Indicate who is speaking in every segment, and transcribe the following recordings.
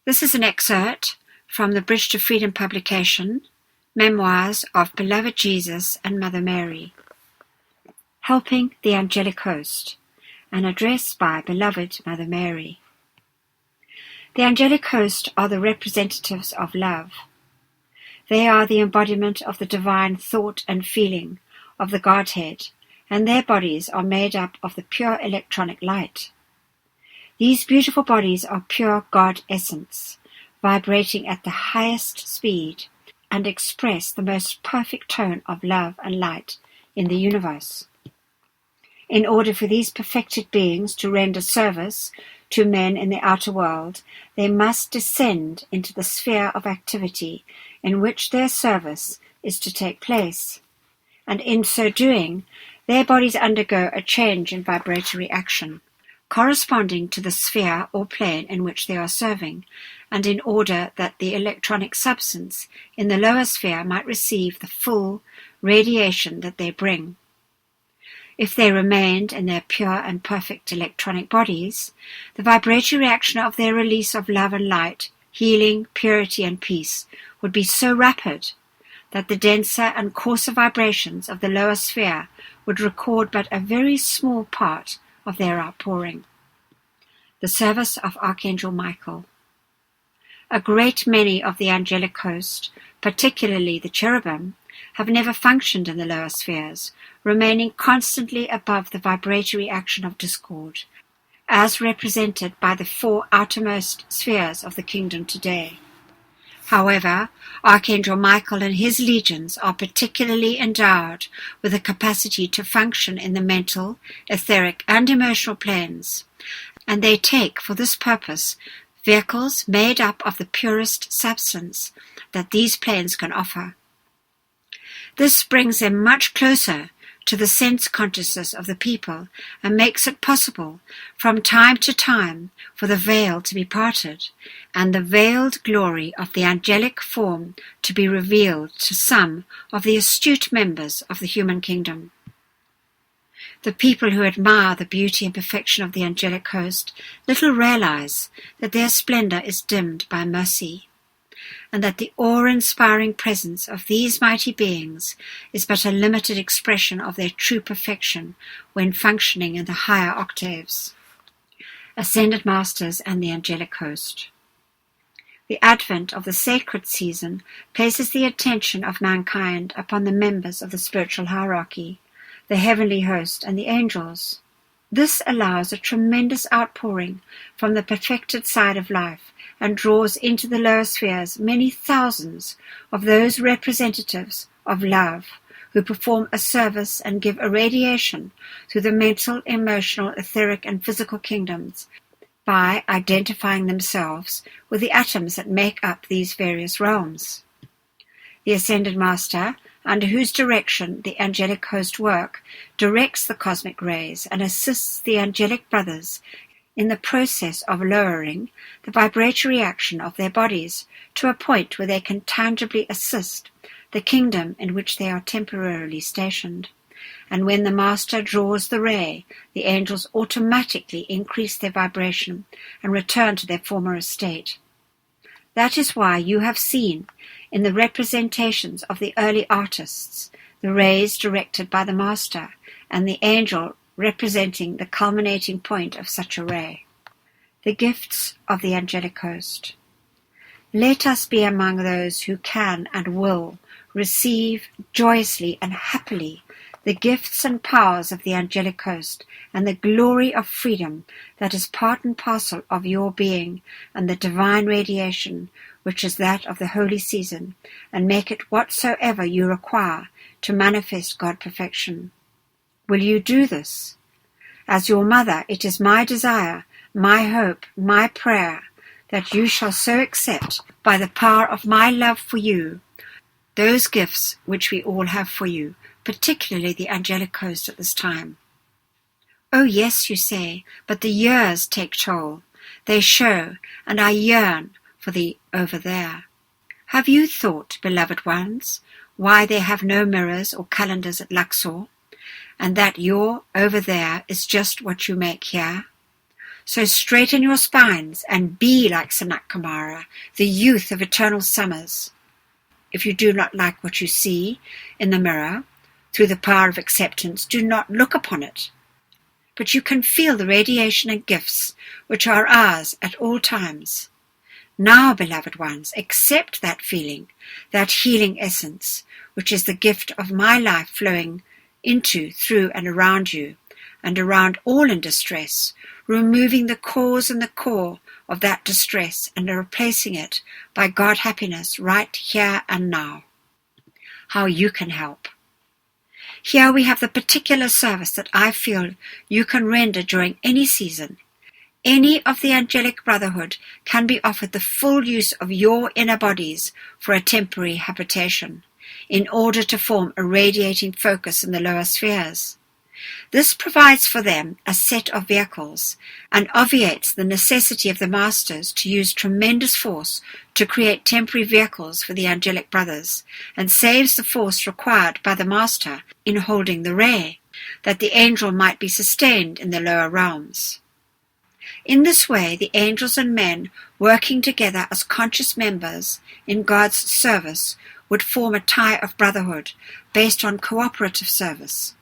Speaker 1: This is an excerpt from the Bridge to Freedom publication, Memoirs of Beloved Jesus and Mother Mary. Helping the Angelic Host, an address by Beloved Mother Mary. The Angelic Host are the representatives of love. They are the embodiment of the divine thought and feeling of the Godhead, and their bodies are made up of the pure electronic light. These beautiful bodies are pure God essence, vibrating at the highest speed, and express the most perfect tone of love and light in the universe. In order for these perfected beings to render service to men in the outer world, they must descend into the sphere of activity in which their service is to take place, and in so doing, their bodies undergo a change in vibratory action, corresponding to the sphere or plane in which they are serving, and in order that the electronic substance in the lower sphere might receive the full radiation that they bring. If they remained in their pure and perfect electronic bodies, the vibratory reaction of their release of love and light, healing, purity, and peace would be so rapid that the denser and coarser vibrations of the lower sphere would record but a very small part of their outpouring. The service of Archangel Michael. A great many of the angelic host, particularly the cherubim, have never functioned in the lower spheres, remaining constantly above the vibratory action of discord, as represented by the 4 outermost spheres of the kingdom today. However, Archangel Michael and his legions are particularly endowed with the capacity to function in the mental, etheric, and emotional planes, and they take for this purpose vehicles made up of the purest substance that these planes can offer. This brings them much closer to the sense consciousness of the people and makes it possible from time to time for the veil to be parted and the veiled glory of the angelic form to be revealed to some of the astute members of the human kingdom. The people who admire the beauty and perfection of the angelic host little realize that their splendor is dimmed by mercy, and that the awe-inspiring presence of these mighty beings is but a limited expression of their true perfection when functioning in the higher octaves. Ascended Masters and the Angelic Host. The advent of the sacred season places the attention of mankind upon the members of the spiritual hierarchy, the heavenly host and the angels. This allows a tremendous outpouring from the perfected side of life and draws into the lower spheres many thousands of those representatives of love who perform a service and give a radiation through the mental, emotional, etheric, and physical kingdoms by identifying themselves with the atoms that make up these various realms. The Ascended Master, under whose direction the angelic host work, directs the cosmic rays and assists the angelic brothers in the process of lowering the vibratory action of their bodies to a point where they can tangibly assist the kingdom in which they are temporarily stationed. And when the Master draws the ray, the angels automatically increase their vibration and return to their former estate. That is why you have seen in the representations of the early artists the rays directed by the Master and the angel representing the culminating point of such a ray. The gifts of the angelic host. Let us be among those who can and will receive joyously and happily the gifts and powers of the angelic host and the glory of freedom that is part and parcel of your being and the divine radiation which is that of the holy season, and make it whatsoever you require to manifest God perfection. Will you do this? As your mother, it is my desire, my hope, my prayer, that you shall so accept, by the power of my love for you, those gifts which we all have for you, particularly the angelic host at this time. Oh yes, you say, but the years take toll. They show, and I yearn for the over there. Have you thought, beloved ones, why they have no mirrors or calendars at Luxor, and that your over there is just what you make here? So straighten your spines and be like Sanat Kumara, the youth of eternal summers. If you do not like what you see in the mirror, through the power of acceptance, do not look upon it. But you can feel the radiation and gifts which are ours at all times. Now, beloved ones, accept that feeling, that healing essence, which is the gift of my life flowing into, through, and around you, and around all in distress, removing the cause and the core of that distress and replacing it by God happiness right here and now. How you can help. Here we have the particular service that I feel you can render during any season. Any of the angelic brotherhood can be offered the full use of your inner bodies for a temporary habitation, in order to form a radiating focus in the lower spheres. This provides for them a set of vehicles and obviates the necessity of the masters to use tremendous force to create temporary vehicles for the angelic brothers, and saves the force required by the master in holding the ray, that the angel might be sustained in the lower realms. In this way, the angels and men, working together as conscious members in God's service, would form a tie of brotherhood based on cooperative service,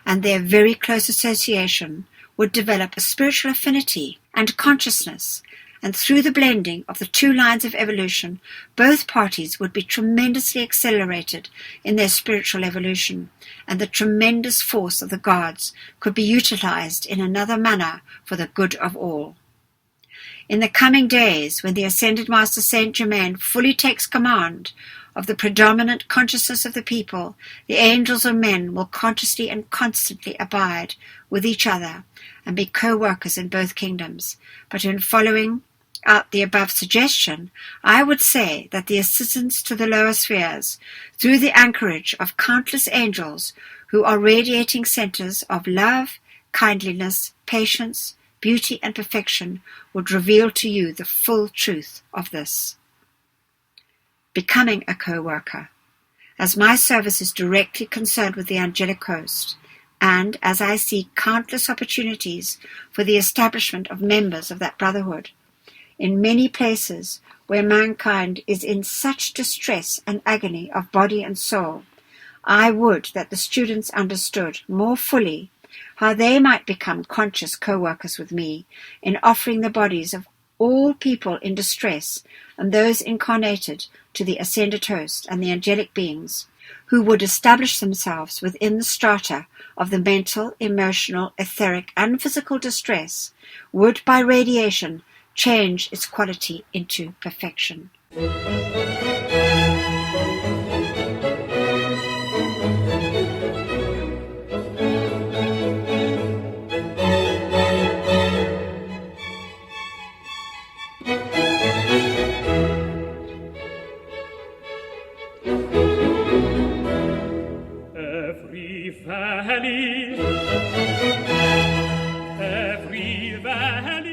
Speaker 1: and their very close association would develop a spiritual affinity and consciousness, and through the blending of the two lines of evolution, both parties would be tremendously accelerated in their spiritual evolution, and the tremendous force of the gods could be utilized in another manner for the good of all. In the coming days, when the Ascended Master Saint Germain fully takes command of the predominant consciousness of the people, the angels and men will consciously and constantly abide with each other and be co-workers in both kingdoms. But in following out the above suggestion, I would say that the assistance to the lower spheres, through the anchorage of countless angels who are radiating centers of love, kindliness, patience, beauty, and perfection, would reveal to you the full truth of this. Becoming a co-worker. As my service is directly concerned with the angelic host, and as I see countless opportunities for the establishment of members of that brotherhood, in many places where mankind is in such distress and agony of body and soul, I would that the students understood more fully how they might become conscious co-workers with me in offering the bodies of all people in distress and those incarnated to the ascended host and the angelic beings who would establish themselves within the strata of the mental, emotional, etheric, and physical distress, would by radiation change its quality into perfection.
Speaker 2: Every valley